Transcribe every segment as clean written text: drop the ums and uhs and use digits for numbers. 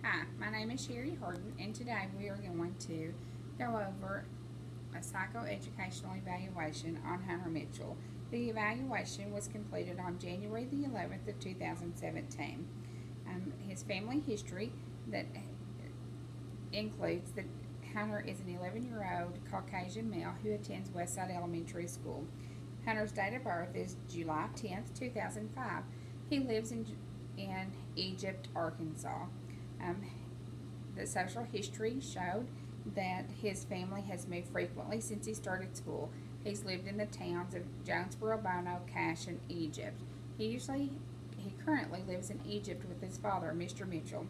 Hi, my name is Sherry Harden, and today we are going to go over a psychoeducational evaluation on Hunter Mitchell. The evaluation was completed on January the 11th of 2017. His family history that includes that Hunter is an 11-year-old Caucasian male who attends Westside Elementary School. Hunter's date of birth is July 10th, 2005. He lives in Egypt, Arkansas. Um, the social history showed that his family has moved frequently since he started school. He's lived in the towns of Jonesboro, Bono, Cache, and Egypt. He currently lives in Egypt with his father, Mr. Mitchell,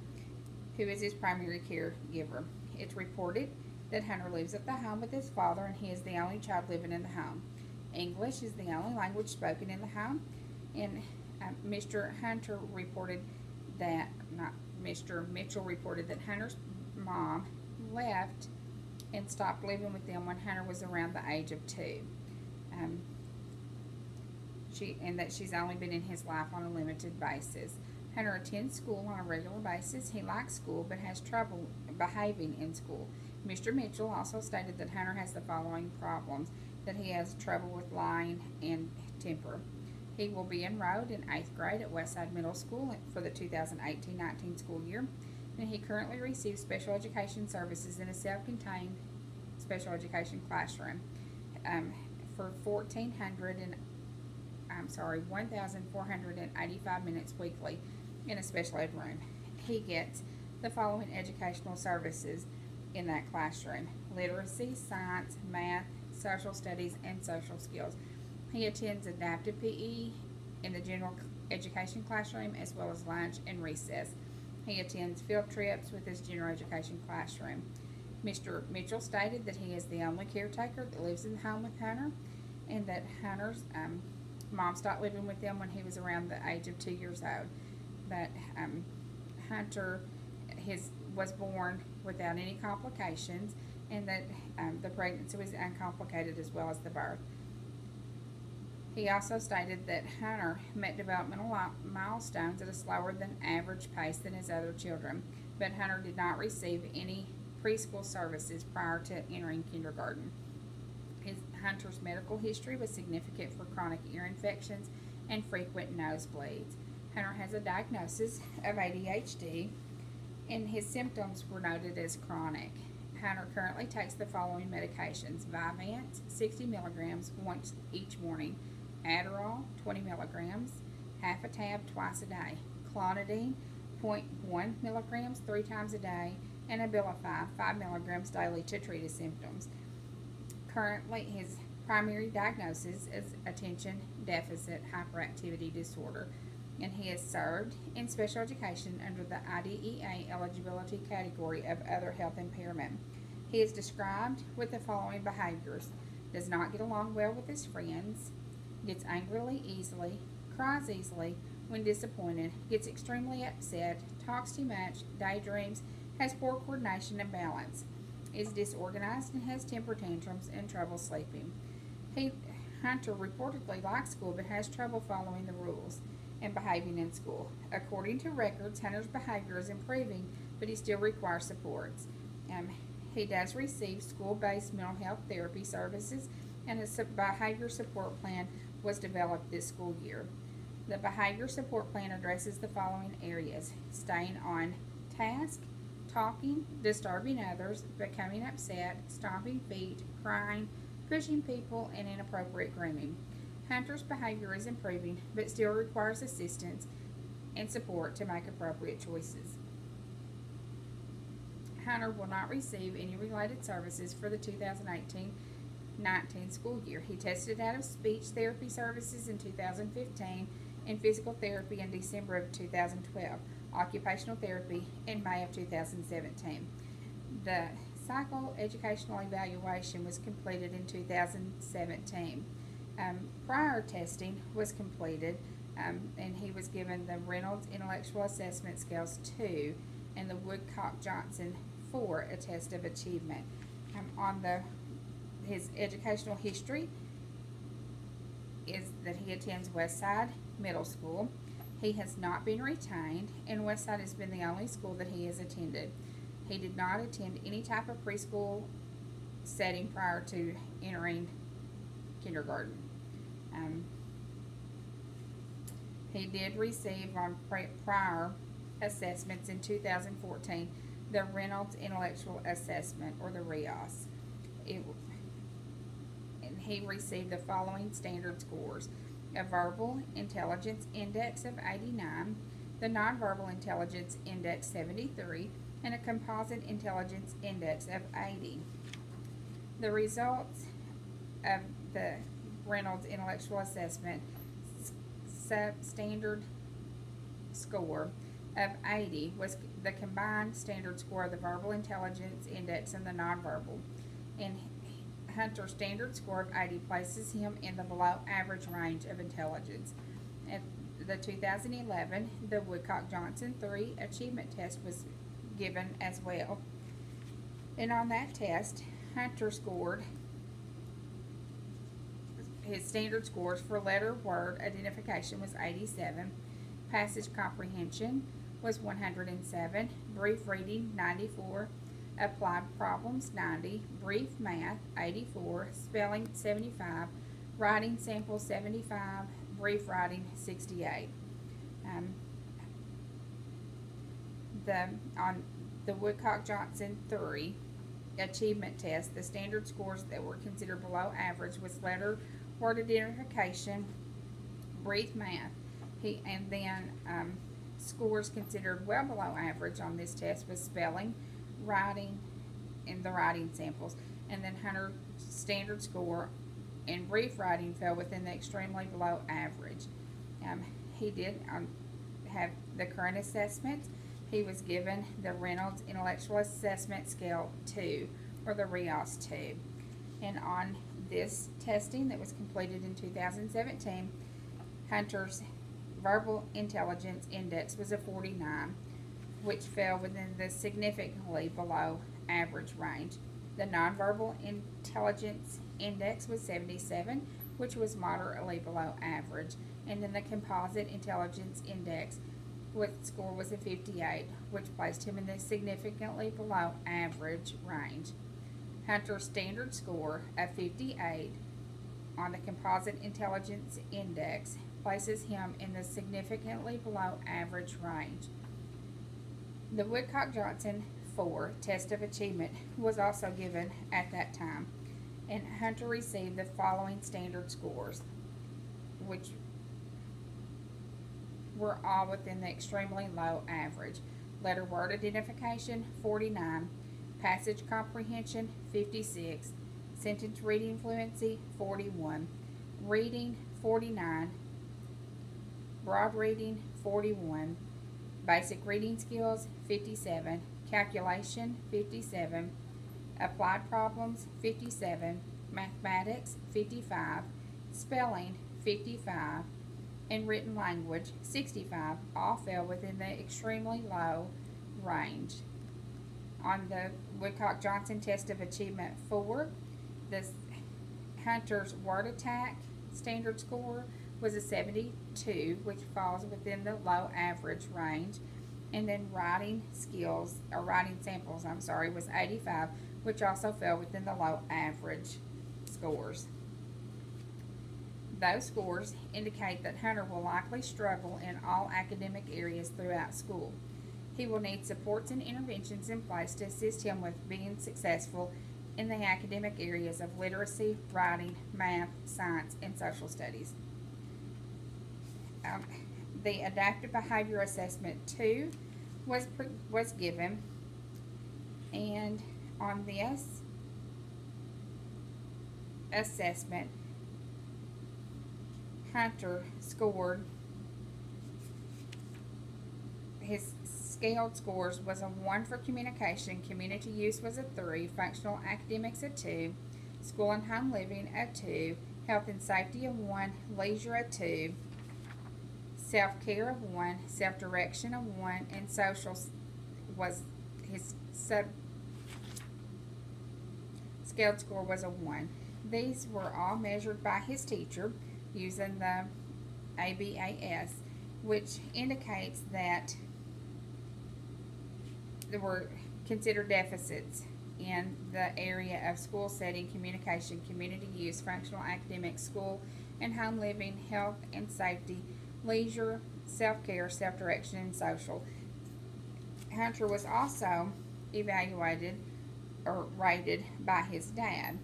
who is his primary caregiver. It's reported that Hunter lives at the home with his father, and he is the only child living in the home. English is the only language spoken in the home, and Mr. Hunter reported that, not Mr. Mitchell reported that Hunter's mom left and stopped living with them when Hunter was around the age of 2. Um, and that she's only been in his life on a limited basis. Hunter attends school on a regular basis. He likes school but has trouble behaving in school. Mr. Mitchell also stated that Hunter has the following problems: that he has trouble with lying and temper. He will be enrolled in 8th grade at Westside Middle School for the 2018-19 school year, and he currently receives special education services in a self-contained special education classroom for 1,485 minutes weekly in a special ed room. He gets the following educational services in that classroom: literacy, science, math, social studies, and social skills. He attends adaptive PE in the general education classroom as well as lunch and recess. He attends field trips with his general education classroom. Mr. Mitchell stated that he is the only caretaker that lives in the home with Hunter, and that Hunter's mom stopped living with them when he was around the age of 2 years old. But Hunter was born without any complications, and that the pregnancy was uncomplicated as well as the birth. He also stated that Hunter met developmental milestones at a slower than average pace than his other children, but Hunter did not receive any preschool services prior to entering kindergarten. Hunter's medical history was significant for chronic ear infections and frequent nosebleeds. Hunter has a diagnosis of ADHD, and his symptoms were noted as chronic. Hunter currently takes the following medications: Vyvanse, 60 milligrams once each morning; Adderall, 20 milligrams, half a tab twice a day; Clonidine, 0.1 milligrams 3 times a day; and Abilify, 5 milligrams daily to treat his symptoms. Currently, his primary diagnosis is attention deficit hyperactivity disorder, and he is served in special education under the IDEA eligibility category of other health impairment. He is described with the following behaviors: does not get along well with his friends, gets angry easily, cries easily when disappointed, gets extremely upset, talks too much, daydreams, has poor coordination and balance, is disorganized and has temper tantrums and trouble sleeping. Hunter reportedly likes school but has trouble following the rules and behaving in school. According to records, Hunter's behavior is improving, but he still requires supports. He does receive school-based mental health therapy services, and a behavior support plan was developed this school year. The behavior support plan addresses the following areas: staying on task, talking, disturbing others, becoming upset, stomping feet, crying, pushing people, and inappropriate grooming. Hunter's behavior is improving, but still requires assistance and support to make appropriate choices. Hunter will not receive any related services for the 2018-19 school year. He tested out of speech therapy services in 2015 and physical therapy in December of 2012, occupational therapy in May of 2017. The psychoeducational evaluation was completed in 2017. Prior testing was completed, and he was given the Reynolds Intellectual Assessment Scales 2 and the Woodcock-Johnson 4, a test of achievement. His educational history is that he attends Westside Middle School. He has not been retained, and Westside has been the only school that he has attended. He did not attend any type of preschool setting prior to entering kindergarten. Um, he did receive on prior assessments in 2014 the Reynolds Intellectual Assessment, or the RIAS. And he received the following standard scores: a Verbal Intelligence Index of 89, the Nonverbal Intelligence Index 73, and a Composite Intelligence Index of 80. The results of the Reynolds Intellectual Assessment standard score of 80 was the combined standard score of the Verbal Intelligence Index and the Nonverbal. And Hunter's standard score of 80 places him in the below average range of intelligence. At the 2011, the Woodcock-Johnson 3 achievement test was given as well. And on that test, Hunter scored his standard scores for letter word identification was 87, passage comprehension was 107, brief reading 94, applied problems 90, brief math 84, spelling 75, writing sample 75, brief writing 68. On the Woodcock-Johnson 3 achievement test, the standard scores that were considered below average was letter word identification, brief math. Scores considered well below average on this test was spelling, writing, and the writing samples. And then Hunter's standard score in brief writing fell within the extremely below average. He did have the current assessments. He was given the Reynolds Intellectual Assessment Scale 2, or the RIAS 2. And on this testing that was completed in 2017, Hunter's Verbal Intelligence Index was a 49, which fell within the significantly below average range. The Nonverbal Intelligence Index was 77, which was moderately below average. And then the Composite Intelligence Index score was a 58, which placed him in the significantly below average range. Hunter's standard score of 58 on the Composite Intelligence Index places him in the significantly below average range. The Woodcock-Johnson 4 test of achievement was also given at that time, and Hunter received the following standard scores, which were all within the extremely low average. Letter word identification 49, passage comprehension 56, sentence reading fluency 41, reading 49, broad reading 41, basic reading skills 57, calculation 57, applied problems 57, mathematics 55, spelling 55, and written language 65, all fell within the extremely low range. On the Woodcock-Johnson test of achievement 4, Hunter's word attack standard score was a 72, which falls within the low average range. And then writing samples, was 85, which also fell within the low average scores. Those scores indicate that Hunter will likely struggle in all academic areas throughout school. He will need supports and interventions in place to assist him with being successful in the academic areas of literacy, writing, math, science, and social studies. The Adaptive Behavior Assessment 2 was given, and on this assessment, Hunter scored, his scaled scores was a 1 for communication, community use was a 3, functional academics a 2, school and home living a 2, health and safety a 1, leisure a 2, self-care of 1, self-direction of 1, and social was his scaled score was a 1. These were all measured by his teacher using the ABAS, which indicates that there were considered deficits in the area of school setting, communication, community use, functional academics, school and home living, health and safety, leisure, self-care, self-direction, and social. Hunter was also evaluated or rated by his dad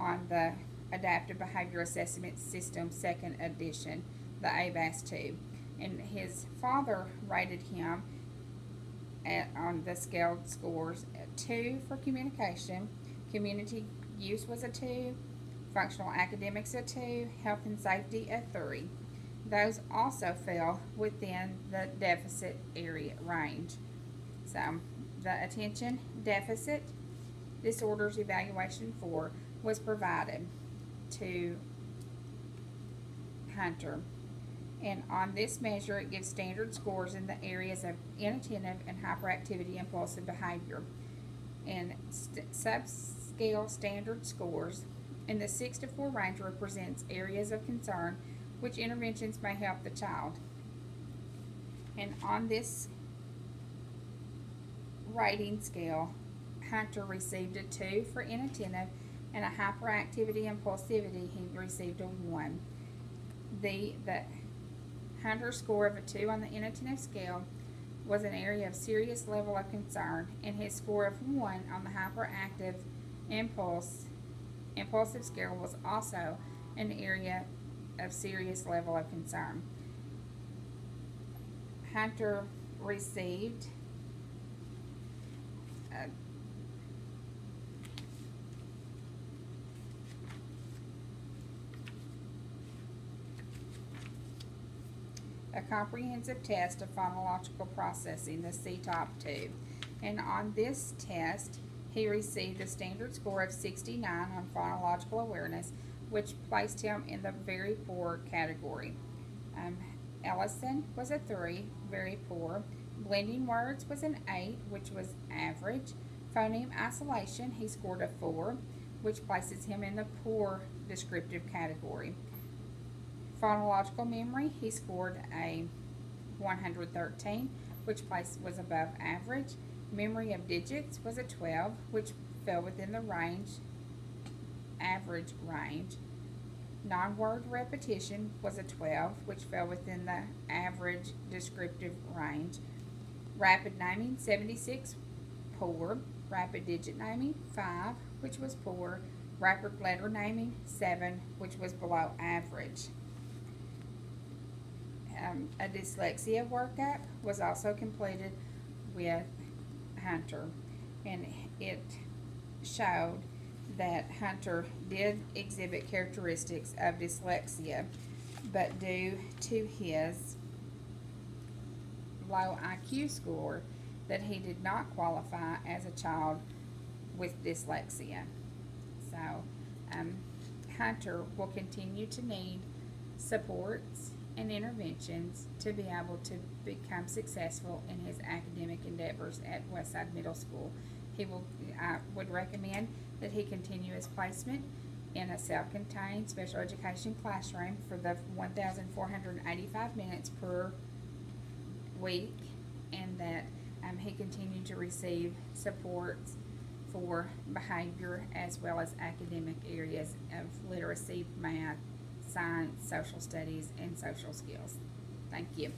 on the Adaptive Behavior Assessment System 2nd edition, the ABAS-2. And his father rated him on the scaled scores at 2 for communication, community use was a 2, functional academics a 2, health and safety a 3. Those also fell within the deficit area range. So the attention deficit disorders evaluation 4 was provided to Hunter. And on this measure, it gives standard scores in the areas of inattentive and hyperactivity impulsive behavior. And subscale standard scores in the 6 to 4 range represents areas of concern which interventions may help the child. And on this rating scale, Hunter received a 2 for inattentive, and a hyperactivity impulsivity he received a 1. The Hunter score of a 2 on the inattentive scale was an area of serious level of concern, and his score of 1 on the hyperactive impulsive scale was also an area of serious level of concern. Hunter received a comprehensive test of phonological processing, the CTOP-2. And on this test, he received a standard score of 69 on phonological awareness, which placed him in the very poor category. Ellison was a 3, very poor. Blending words was an 8, which was average. Phoneme isolation, he scored a 4, which places him in the poor descriptive category. Phonological memory, he scored a 113, which was above average. Memory of digits was a 12, which fell within the average range. Non-word repetition was a 12, which fell within the average descriptive range. Rapid naming, 76, poor. Rapid digit naming, 5, which was poor. Rapid letter naming, 7, which was below average. A dyslexia workup was also completed with Hunter, and it showed that Hunter did exhibit characteristics of dyslexia, but due to his low IQ score, that he did not qualify as a child with dyslexia. So Hunter will continue to need supports and interventions to be able to become successful in his academic endeavors at Westside Middle School. I would recommend that he continue his placement in a self-contained special education classroom for the 1,485 minutes per week, and that he continue to receive supports for behavior as well as academic areas of literacy, math, science, social studies, and social skills. Thank you.